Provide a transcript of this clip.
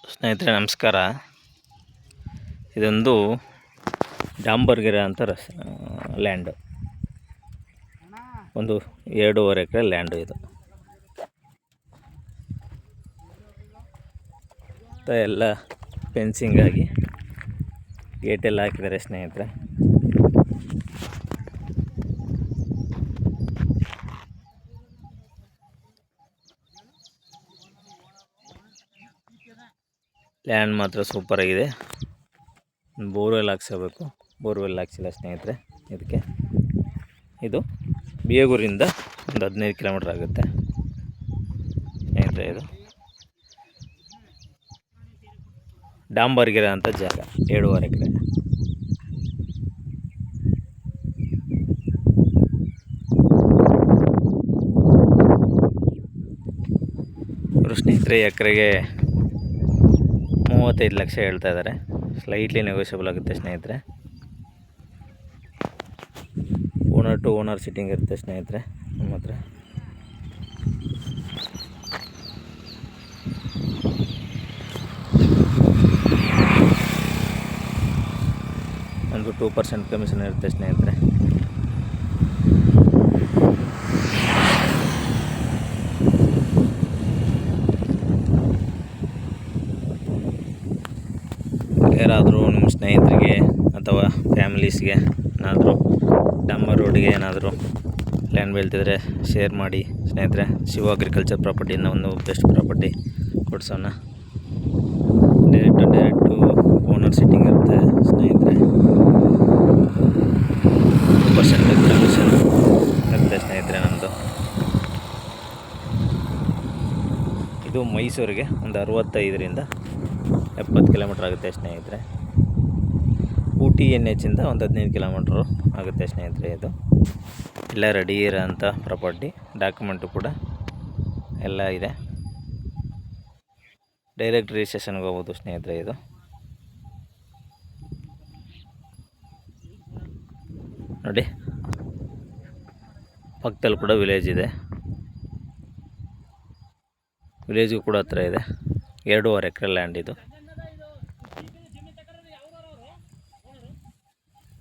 ಸ್ನೇಹಿತರೆ ನಮಸ್ಕಾರ. ಇದೊಂದು ಡಾಂಬರ್ಗೆರೆ ಅಂತ ಲ್ಯಾಂಡು, ಒಂದು 2.5 ಎಕರೆ ಲ್ಯಾಂಡು ಇದು. ಎಲ್ಲ ಫೆನ್ಸಿಂಗ್ ಆಗಿ ಗೇಟೆಲ್ಲ ಹಾಕಿದ್ದಾರೆ ಸ್ನೇಹಿತರೆ. ಲ್ಯಾಂಡ್ ಮಾತ್ರ ಸೂಪರ್ ಆಗಿದೆ. ಬೋರ್ವೆಲ್ ಹಾಕ್ಸಬೇಕು, ಬೋರ್ವೆಲ್ ಹಾಕ್ಸಿಲ್ಲ ಸ್ನೇಹಿತರೆ. ಇದಕ್ಕೆ ಇದು ಬೇಗೂರಿಂದ ಒಂದು 15 ಕಿಲೋಮೀಟ್ರ್ ಆಗುತ್ತೆ ಸ್ನೇಹಿತರೆ. ಇದು ಡಾಂಬರ್ಗೆರೆ ಅಂತ ಜಾಗ, 2.5 ಎಕರೆ. ಇವರು ಸ್ನೇಹಿತರೆ ಎಕರೆಗೆ 35 ಲಕ್ಷ ಹೇಳ್ತಾ ಇದ್ದಾರೆ. ಸ್ಲೈಟ್ಲಿ ನೆಗೋಷಿಯಬಲ್ ಆಗುತ್ತೆ ಸ್ನೇಹಿತರೆ. ಓನರ್ ಟು ಓನರ್ ಸಿಟ್ಟಿಂಗ್ ಇರುತ್ತೆ ಸ್ನೇಹಿತರೆ ನಮ್ಮ ಹತ್ರ. ಒಂದು 2% ಕಮಿಷನ್ ಇರುತ್ತೆ ಸ್ನೇಹಿತರೆ. ಯಾರಾದರೂ ನಿಮ್ಮ ಸ್ನೇಹಿತರಿಗೆ ಅಥವಾ ಫ್ಯಾಮಿಲೀಸ್ಗೆ ಏನಾದರೂ ಡಾಂಬರ್ ರೋಡಿಗೆ ಏನಾದರೂ ಲ್ಯಾಂಡ್ ಬೀಳ್ತಿದ್ರೆ ಶೇರ್ ಮಾಡಿ ಸ್ನೇಹಿತರೆ. ಶಿವ ಅಗ್ರಿಕಲ್ಚರ್ ಪ್ರಾಪರ್ಟಿಯಿಂದ ಒಂದು ಬೆಸ್ಟ್ ಪ್ರಾಪರ್ಟಿ ಕೊಡ್ಸೋಣ. ಡೈರೆಕ್ಟು ಓನರ್ ಸಿಟ್ಟಿಂಗ್ ಇರುತ್ತೆ ಸ್ನೇಹಿತರೆ. 2% ಕಮಿಷನ್ ಇರುತ್ತೆ ಸ್ನೇಹಿತರೆ ನಮ್ಮದು. ಇದು ಮೈಸೂರಿಗೆ ಒಂದು 65ರಿಂದ 70 ಕಿಲೋಮೀಟ್ರ್ ಆಗುತ್ತೆ ಸ್ನೇಹಿತರೆ. ಊಟಿ NH ಇಂದ ಒಂದು 15 ಕಿಲೋಮೀಟ್ರು ಆಗುತ್ತೆ ಸ್ನೇಹಿತರೆ. ಇದು ಎಲ್ಲ ರೆಡಿ ಇರೋಂಥ ಪ್ರಾಪರ್ಟಿ, ಡಾಕ್ಯುಮೆಂಟು ಕೂಡ ಎಲ್ಲ ಇದೆ. ಡೈರೆಕ್ಟ್ ರಿಜಿಸ್ಟ್ರೇಷನ್ಗೆ ಹೋಗ್ಬೋದು ಸ್ನೇಹಿತರೆ. ಇದು ನೋಡಿ, ಪಕ್ಕದಲ್ಲಿ ಕೂಡ ವಿಲೇಜ್ ಇದೆ. ವಿಲೇಜ್ಗೂ ಕೂಡ ಹತ್ರ ಇದೆ. 2.5 ಎಕರೆ ಲ್ಯಾಂಡ್ ಇದು.